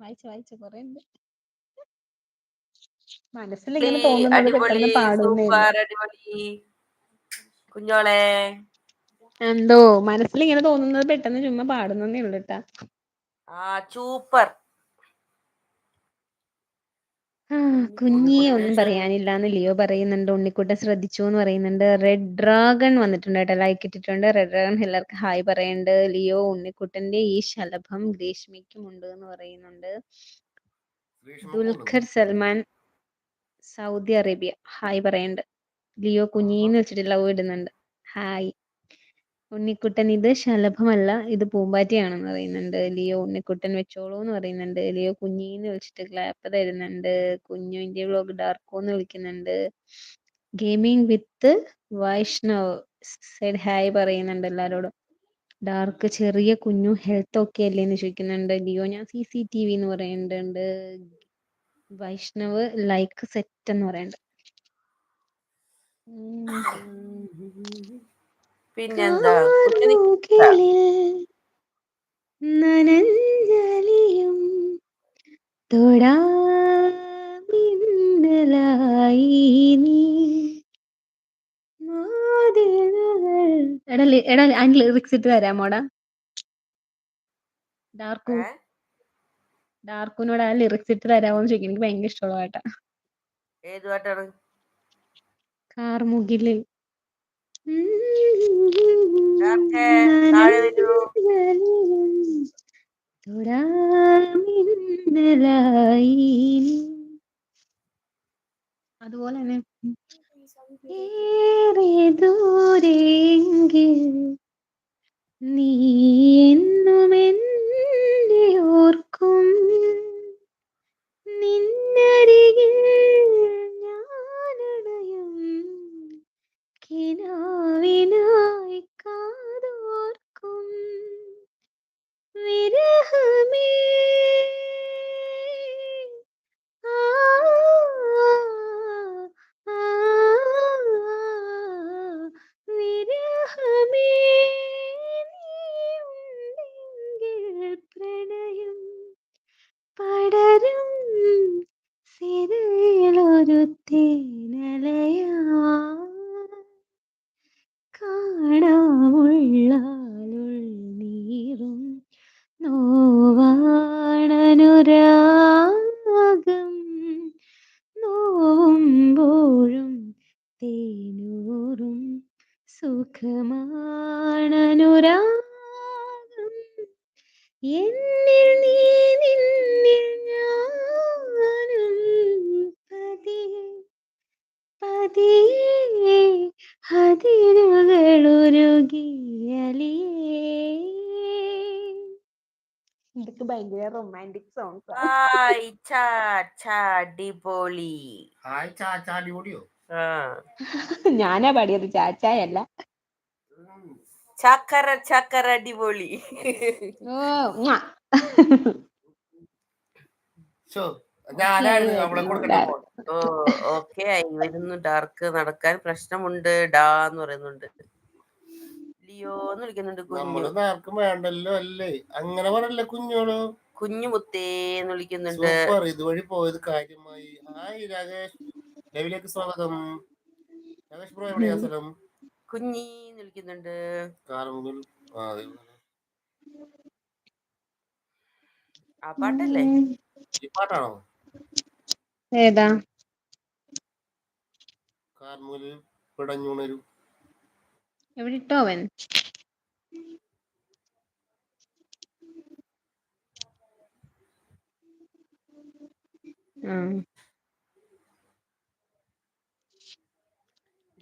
വായിച്ച കൊറേ ഉണ്ട്. മനസ്സിലിങ്ങനെ തോന്നുന്നത് അടിപൊളി, പെട്ടെന്ന് പാടുന്നേ ഉള്ളു. സൂപ്പർ അടിപൊളി കുഞ്ഞോളെ. എന്തോ മനസ്സിലിങ്ങനെ തോന്നുന്നത് പെട്ടെന്ന് ചുമ്മാ പാടുന്നേ ഉള്ളു കേട്ടാ. സൂപ്പർ. കുഞ്ഞിയെ ഉണ്ണിക്കുട്ടന്റെ ഒന്നും വിശേഷം. പറയാനില്ലാന്ന് ലിയോ പറയുന്നുണ്ട്. ഉണ്ണിക്കുട്ടൻ ശ്രദ്ധിച്ചു എന്ന് പറയുന്നുണ്ട്. റെഡ് ഡ്രാഗൺ വന്നിട്ടുണ്ട് കേട്ടോ, ലൈക്ക് ഇട്ടിട്ടുണ്ട്. റെഡ് ഡ്രാഗൺ എല്ലാവർക്കും ഹായ് പറയുന്നുണ്ട്. ലിയോ ഉണ്ണിക്കുട്ടന്റെ ഈ ശലഭം ഗ്രീഷ്മയ്ക്കും ഉണ്ട് എന്ന് പറയുന്നുണ്ട്. Dulquer Salman Saudi Arabia hi പറയുന്നുണ്ട്. ലിയോ കുഞ്ഞീന്ന് വെച്ചിട്ട് ലവ് ഇടുന്നുണ്ട്. ഹായ്. ഉണ്ണിക്കുട്ടൻ ഇത് ശലഭമല്ല, ഇത് പൂമ്പാറ്റയാണെന്ന് പറയുന്നുണ്ട്. ലിയോ ഉണ്ണിക്കുട്ടൻ വെച്ചോളൂ എന്ന് പറയുന്നുണ്ട്. ലിയോ കുഞ്ഞീന്ന് വിളിച്ചിട്ട് ക്ലാപ്പ് തരുന്നുണ്ട്. കുഞ്ഞുവിന്റെ വ്ലോഗ് ഡാർക്കോന്ന് വിളിക്കുന്നുണ്ട്. Gaming with Vaishnav side hi പറയുന്നുണ്ട് എല്ലാരോടും. ഡാർക്ക് ചെറിയ കുഞ്ഞു ഹെൽത്ത് ഒക്കെ അല്ലേ എന്ന് ചോദിക്കുന്നുണ്ട്. ലിയോ ഞാൻ CCTV എന്ന് പറയുന്നുണ്ട്. വൈഷ്ണവ് ലൈക്ക് സെറ്റ് എന്ന് പറയുന്നുണ്ട്. പിന്നെന്താ കാർമുകിലിൽ നനഞ്ഞലിയും തൊടാമിന്നലായി നീ മാതിലുകൾ. എടാ അതിന്റെ ലിറിക്സ് ഇട്ട് തരാമോടാ? ഡാർക്കുനോട് ആ ലിറിക്സ് ഇട്ട് തരാമോന്ന് ചോദിക്കും. എനിക്ക് ഭയങ്കര ഇഷ്ടമുള്ള പാട്ടാ. ഏത് പാട്ടാണ്? കാർമുകിലിൽ താഴെ വരൂ. അതുപോലെ തന്നെ ഏറെ ദൂരെങ്കിൽ നീ എന്നും എന്നെ ഓർക്കും, നിന്നരികിൽ ഞാനണയും കിനാവിനായി കാതോർക്കും വിരഹമേ. ആ, ആ, വിരഹമേ നീയുണ്ടെങ്കിൽ പ്രണയം പടരും സിരയിലൊരു തേനലയാ കാണാമുള്ളാലുൾ നോവാണനുരാഗം നോവുമ്പോഴും തേനൂറും സുഖമാണനുരാഗം എന്നിൽ നീ നിന്നിൽ ഞാനും പതിയെ പതിയെ അതിരുകളുരുകിയലിയേ. ഇതൊക്കെ ഭയങ്കര റൊമാൻറ്റിക് സോങ്സ് ആണ്. അടിപൊളി. ഞാനാ പാടിയത്, ചാച്ചായല്ല. ചക്കര ചക്കര അടിപൊളി. ഓക്കെ ആയി വരുന്നു. ഡാർക്ക് നടക്കാൻ പ്രശ്നമുണ്ട് ഡാന്ന് പറയുന്നുണ്ട്. ലിയോ എന്ന് വിളിക്കുന്നുണ്ട്. വേണ്ടല്ലോ അല്ലേ, അങ്ങനെ പറയല്ലേ കുഞ്ഞോളൂ. കുഞ്ഞു മുത്തേന്ന് വിളിക്കുന്നുണ്ട്. ഇതുവഴി പോയത് കാര്യമായി. ഹായ് രാജേഷ്, ലൈവിലേക്ക് സ്വാഗതം. രാജേഷ് ബ്രോ എവിടെയാ സ്ഥലം? കുഞ്ഞീന്ന് വിളിക്കുന്നുണ്ട്. ആ പാട്ടല്ലേ? ഈ പാട്ടാണോ? ഏതാ? കാർമുകിൽ പിടഞ്ഞുണരും. എവിടെ ഇട്ടോ അവൻ?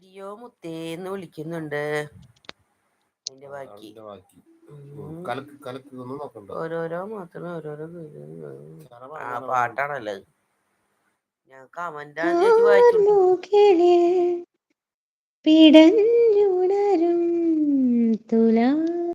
ലിയോ മുത്തേന്ന് വിളിക്കുന്നുണ്ട്. അതിന്റെ ബാക്കി ഓരോരോ മാത്രം ഓരോരോ പാട്ടാണല്ലോ. ഞാൻ കമന്റാന്ന് ചേച്ചി വായിച്ചു. പിടഞ്ഞുണരും തുലാ